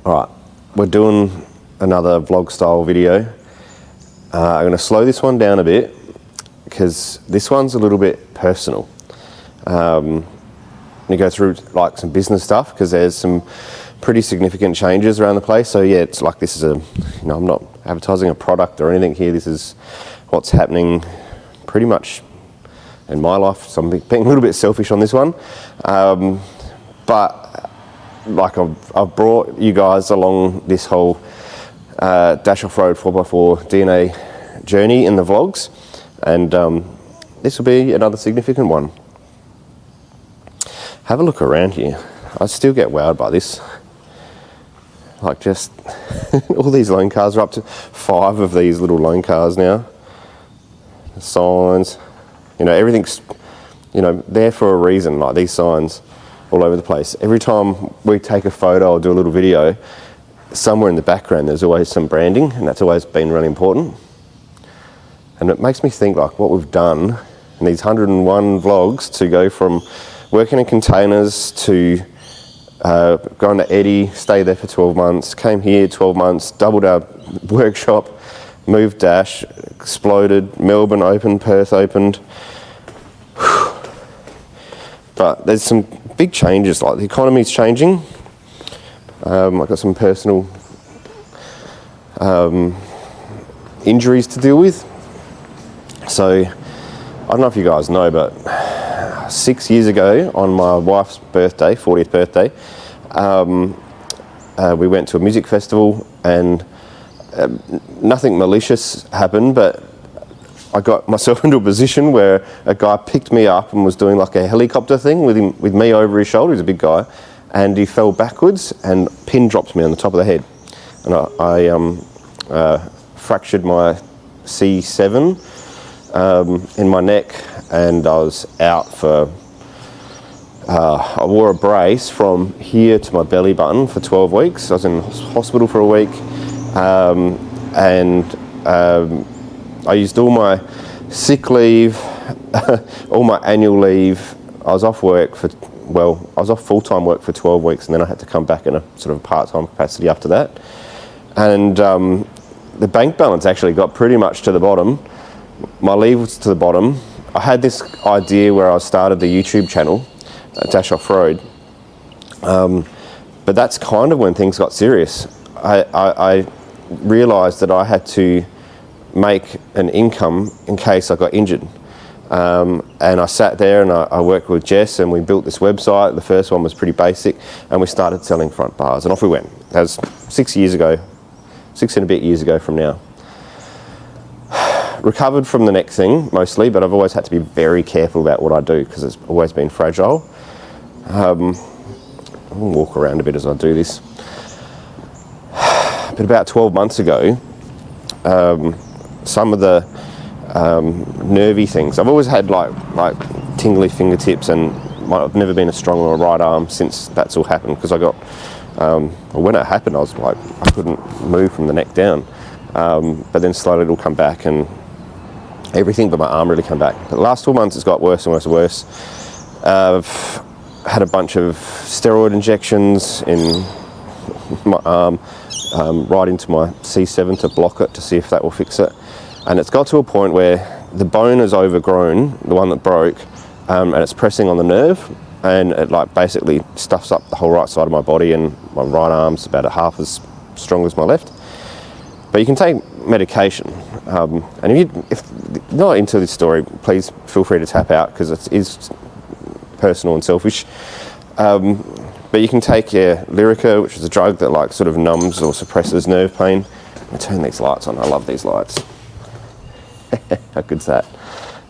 Alright, we're doing another vlog style video. I'm going to slow this one down a bit because this one's a little bit personal. I'm going to go through like some business stuff because there's some pretty significant changes around the place. So yeah, it's like this is a, I'm not advertising a product or anything here. This is what's happening pretty much in my life. So I'm being a little bit selfish on this one. But like I've brought you guys along this whole Dash Off-Road 4x4 DNA journey in the vlogs, and this will be another significant one. Have a look around here. I still get wowed by this. Like just all these loan cars are up to 5 of these little loan cars now. The signs, everything's there for a reason. Like these signs all over the place. Every time we take a photo or do a little video, somewhere in the background there's always some branding, and that's always been really important. And it makes me think like what we've done in these 101 vlogs to go from working in containers to going to Eddie, stay there for 12 months, came here 12 months, doubled our workshop, moved Dash, exploded, Melbourne opened, Perth opened. But there's some big changes, like the economy's changing. I've got some personal injuries to deal with. So I don't know if you guys know, but 6 years ago on my wife's birthday, 40th birthday, we went to a music festival, and nothing malicious happened, but I got myself into a position where a guy picked me up and was doing like a helicopter thing with me over his shoulder. He's a big guy, and he fell backwards and pin dropped me on the top of the head, and I fractured my C7 in my neck, and I was out for. I wore a brace from here to my belly button for 12 weeks. I was in hospital for a week, and I used all my sick leave, all my annual leave. I was off work I was off full-time work for 12 weeks, and then I had to come back in a sort of part-time capacity after that. And the bank balance actually got pretty much to the bottom. My leave was to the bottom. I had this idea where I started the YouTube channel, Dash Off-Road, but that's kind of when things got serious. I realised that I had to make an income in case I got injured. And I sat there and I worked with Jess, and we built this website. The first one was pretty basic, and we started selling front bars, and off we went. That was 6 and a bit years ago from now. Recovered from the neck thing mostly, but I've always had to be very careful about what I do because it's always been fragile. I'll walk around a bit as I do this. But about 12 months ago, some of the nervy things. I've always had like tingly fingertips, and I've never been as strong on a right arm since that's all happened, because I got, when it happened, I was like, I couldn't move from the neck down. But then slowly it'll come back, and everything but my arm really come back. But the last 12 months it's got worse and worse and worse. I've had a bunch of steroid injections in my arm, right into my C7 to block it, to see if that will fix it. And it's got to a point where the bone is overgrown, the one that broke, and it's pressing on the nerve, and it like basically stuffs up the whole right side of my body, and my right arm's about half as strong as my left. But you can take medication, and if you're not into this story, please feel free to tap out, because it is personal and selfish. But you can take Lyrica, which is a drug that like sort of numbs or suppresses nerve pain. I turn these lights on. I love these lights. How good's that?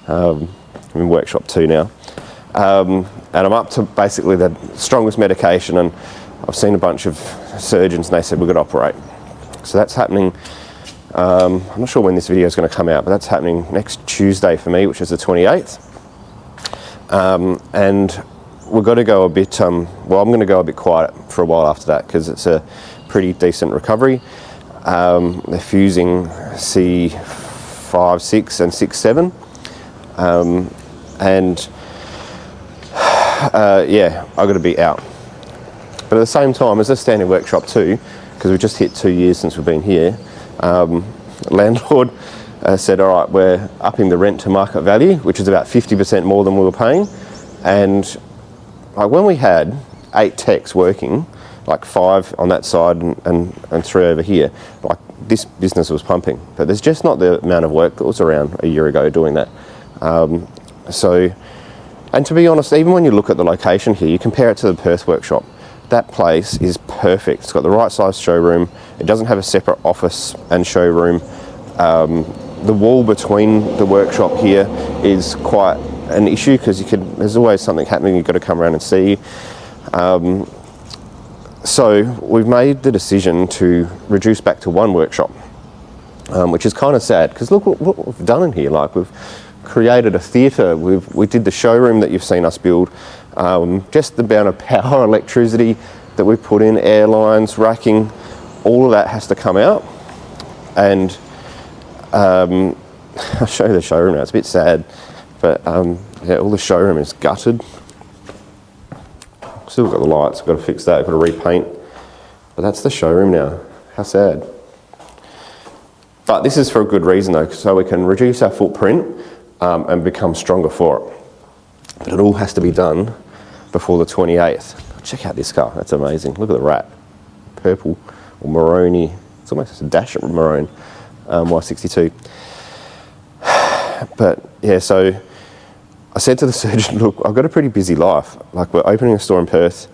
I'm in workshop 2 now, and I'm up to basically the strongest medication. And I've seen a bunch of surgeons, and they said we're going to operate. So that's happening. I'm not sure when this video is going to come out, but that's happening next Tuesday for me, which is the 28th. And we've got to go a bit, I'm going to go a bit quiet for a while after that, because it's a pretty decent recovery. They're fusing C5, 6 and 6, 7. Yeah, I've got to be out. But at the same time, as a standard workshop too, because we've just hit 2 years since we've been here, landlord said, all right, we're upping the rent to market value, which is about 50% more than we were paying. And like when we had 8 techs working, like 5 on that side and 3 over here, like this business was pumping. But there's just not the amount of work that was around a year ago doing that. And to be honest, even when you look at the location here, you compare it to the Perth workshop, that place is perfect. It's got the right size showroom. It doesn't have a separate office and showroom. The wall between the workshop here is quite an issue because there's always something happening you've got to come around and see. So we've made the decision to reduce back to 1 workshop, which is kind of sad because look what we've done in here. Like we've created a theatre. We did the showroom that you've seen us build. Just the amount of power, electricity that we've put in, air lines, racking, all of that has to come out. And I'll show you the showroom now. It's a bit sad, but yeah, all the showroom is gutted. Still got the lights. Got to fix that. Got to repaint. But that's the showroom now. How sad. But this is for a good reason though, so we can reduce our footprint and become stronger for it. But it all has to be done before the 28th. Check out this car. That's amazing. Look at the wrap. Purple or maroony. It's almost a dash of maroon. Y62. But yeah, so I said to the surgeon, look, I've got a pretty busy life. Like we're opening a store in Perth.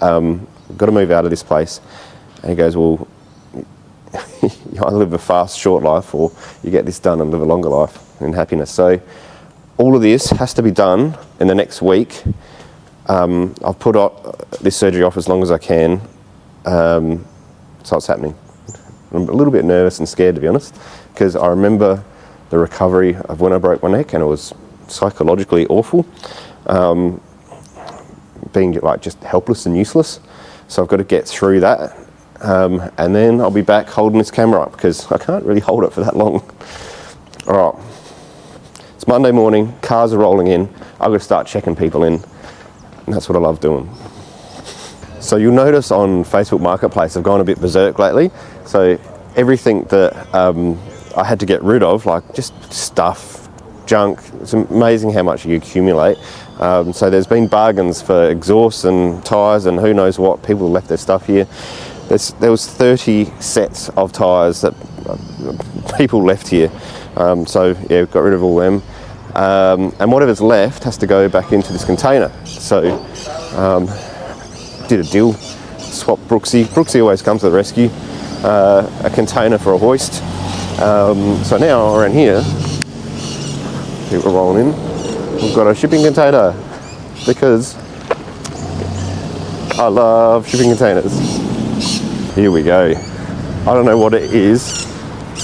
We've got to move out of this place. And he goes, well, you either live a fast, short life or you get this done and live a longer life in happiness. So all of this has to be done in the next week. I've put this surgery off as long as I can. So it's happening. I'm a little bit nervous and scared, to be honest, because I remember the recovery of when I broke my neck and it was psychologically awful. Being like just helpless and useless. So I've got to get through that. And then I'll be back holding this camera up because I can't really hold it for that long. All right. It's Monday morning, cars are rolling in. I've got to start checking people in. And that's what I love doing. So you'll notice on Facebook Marketplace, I've gone a bit berserk lately. So everything that I had to get rid of, like just stuff, junk, it's amazing how much you accumulate. So there's been bargains for exhausts and tyres and who knows what. People left their stuff here. There was 30 sets of tyres that people left here. So yeah, got rid of all them. And whatever's left has to go back into this container. So did a deal, swapped Brooksy. Brooksy always comes to the rescue. A container for a hoist. So now around here, people are rolling in. We've got a shipping container because I love shipping containers. Here we go. I don't know what it is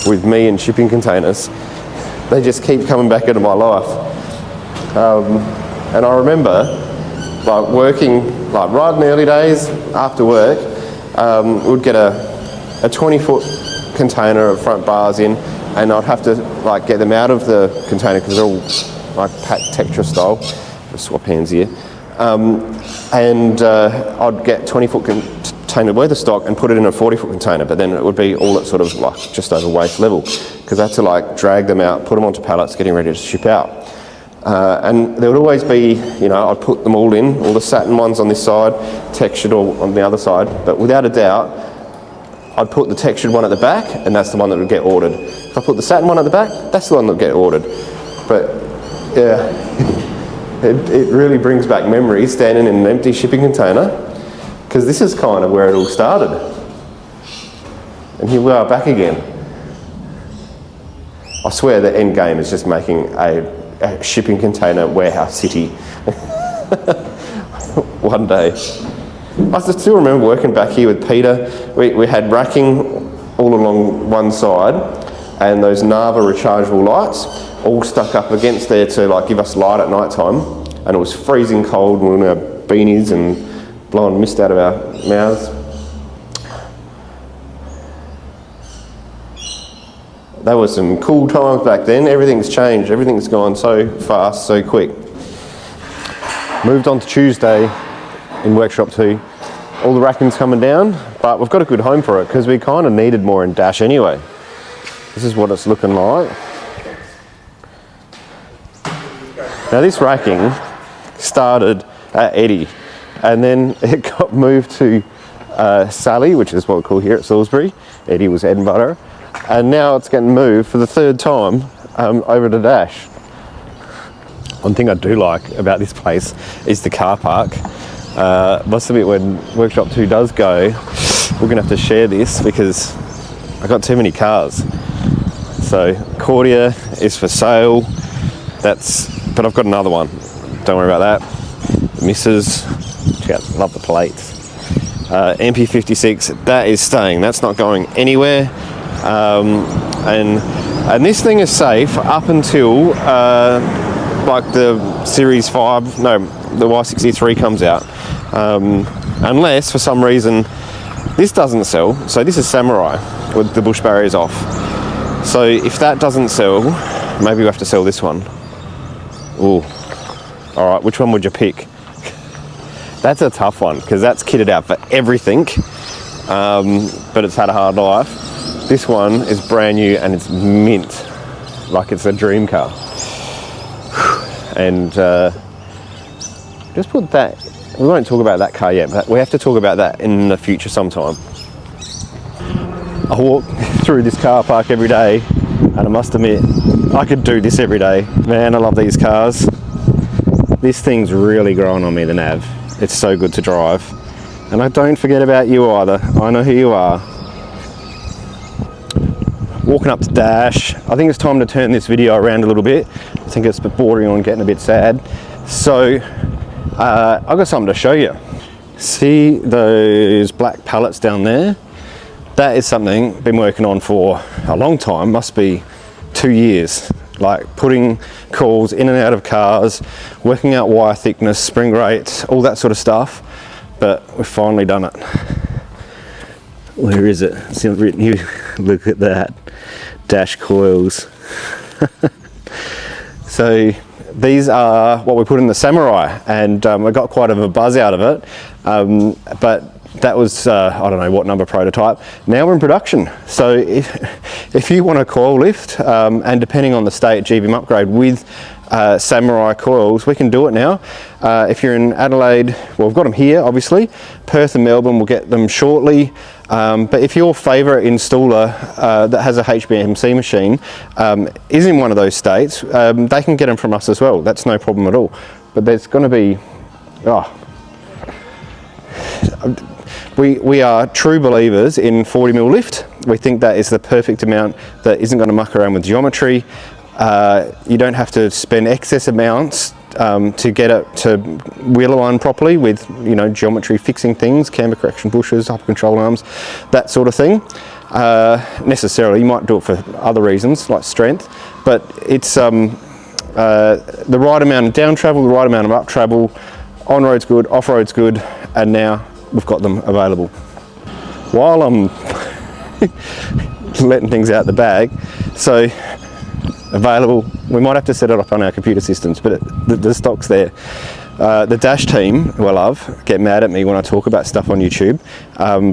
with me and shipping containers. They just keep coming back into my life. And I remember like working, like right in the early days after work, we'd get a 20-foot container of front bars in and I'd have to like get them out of the container because they're all like packed Tetra style. Just swap hands here. And I'd get 20-foot container worth of stock and put it in a 40-foot container, but then it would be all at sort of like just over waist level because I had to like drag them out, put them onto pallets, getting ready to ship out. And there would always be, you know, I'd put them all in, all the satin ones on this side, textured all on the other side, but without a doubt, I'd put the textured one at the back and that's the one that would get ordered. If I put the satin one at the back, that's the one that would get ordered. But yeah, it really brings back memories standing in an empty shipping container because this is kind of where it all started. And here we are back again. I swear the end game is just making a shipping container warehouse city. One day. I still remember working back here with Peter. We had racking all along one side and those Nava rechargeable lights all stuck up against there to like give us light at night time. And it was freezing cold, we were in our beanies and blowing mist out of our mouths. That was some cool times back then. Everything's changed. Everything's gone so fast, so quick. Moved on to Tuesday in Workshop 2. all the racking's coming down, but we've got a good home for it because we kind of needed more in dash anyway. This is what it's looking like. Now this racking started at Eddie, and then it got moved to Sally, which is what we call here at Salisbury. Eddie was Edinburgh, and now it's getting moved for the third time over to Dash. One thing I do like about this place is the car park. Must admit, when Workshop 2 does go, we're gonna have to share this because I got too many cars. So Cordia is for sale. But I've got another one. Don't worry about that. Missus, love the plates. MP56, that is staying. That's not going anywhere. And this thing is safe up until like the Series 5, no, the Y63 comes out. Unless for some reason this doesn't sell. So this is Samurai with the bush barriers off. So if that doesn't sell, maybe we have to sell this one. Ooh. All right, which one would you pick? That's a tough one because that's kitted out for everything, but it's had a hard life. This one is brand new and it's mint, like it's a dream car. And just put that, we won't talk about that car yet, but we have to talk about that in the future sometime. I walk through this car park every day, and I must admit, I could do this every day. Man, I love these cars. This thing's really growing on me, the nav. It's so good to drive. And I don't forget about you either. I know who you are. Walking up to Dash. I think it's time to turn this video around a little bit. I think it's bordering on getting a bit sad. So, I've got something to show you. See those black pallets down there? That is something I've been working on for a long time, must be 2 years. Like putting coils in and out of cars, working out wire thickness, spring rates, all that sort of stuff. But we've finally done it. Where is it? See what's written here. Look at that. Dash coils. So these are what we put in the Samurai, and I got quite a buzz out of it. But that was, I don't know what number prototype. Now we're in production. So if you want a coil lift, and depending on the state, GVM upgrade with Samurai coils, we can do it now. If you're in Adelaide, well, we've got them here, obviously. Perth and Melbourne will get them shortly. But if your favourite installer that has a HBMC machine is in one of those states, they can get them from us as well. That's no problem at all. But there's going to be, we are true believers in 40mm lift. We think that is the perfect amount that isn't going to muck around with geometry. You don't have to spend excess amounts to get it to wheel align properly with, you know, geometry fixing things, camber correction bushes, upper control arms, that sort of thing. Necessarily, you might do it for other reasons like strength, but it's the right amount of down travel, the right amount of up travel. On road's good, off road's good, and now we've got them available. While I'm letting things out the bag, so available, we might have to set it up on our computer systems, but the stock's there. The Dash team, who I love, get mad at me when I talk about stuff on YouTube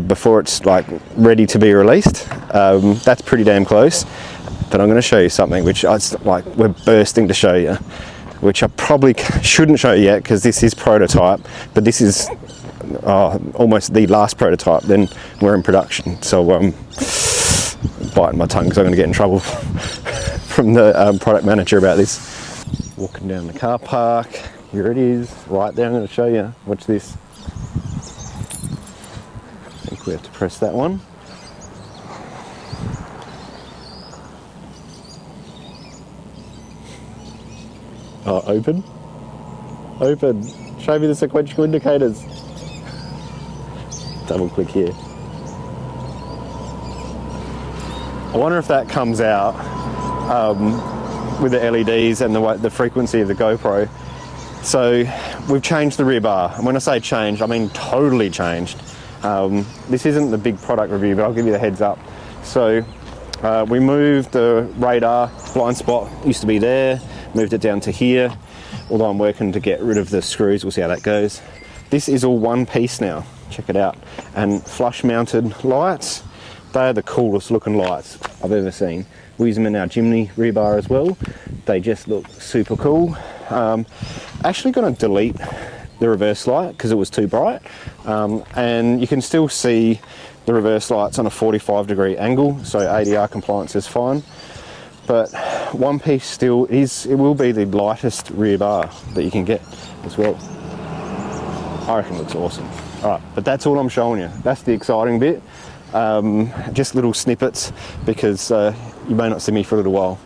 before it's like ready to be released. That's pretty damn close, but I'm going to show you something which it's like we're bursting to show you, which I probably shouldn't show you yet because this is prototype, but this is almost the last prototype, then we're in production. So biting my tongue because I'm going to get in trouble from the product manager about this. Walking down the car park, here it is, right there. I'm going to show you. Watch this. I think we have to press that one. Oh, open. Open. Show me the sequential indicators. Double click here. I wonder if that comes out with the LEDs and the frequency of the GoPro. So we've changed the rear bar. And when I say changed, I mean totally changed. This isn't the big product review, but I'll give you the heads up. So we moved the radar blind spot, used to be there, moved it down to here, although I'm working to get rid of the screws. We'll see how that goes. This is all one piece now. check it out. And flush mounted lights, they are the coolest looking lights I've ever seen. We use them in our chimney rear bar as well. They just look super cool. Actually going to delete the reverse light because it was too bright, and you can still see the reverse lights on a 45-degree angle, so ADR compliance is fine. But one piece still is, it will be the lightest rear bar that you can get as well. I reckon it looks awesome. All right, but that's all I'm showing you. That's the exciting bit. Just little snippets because you may not see me for a little while.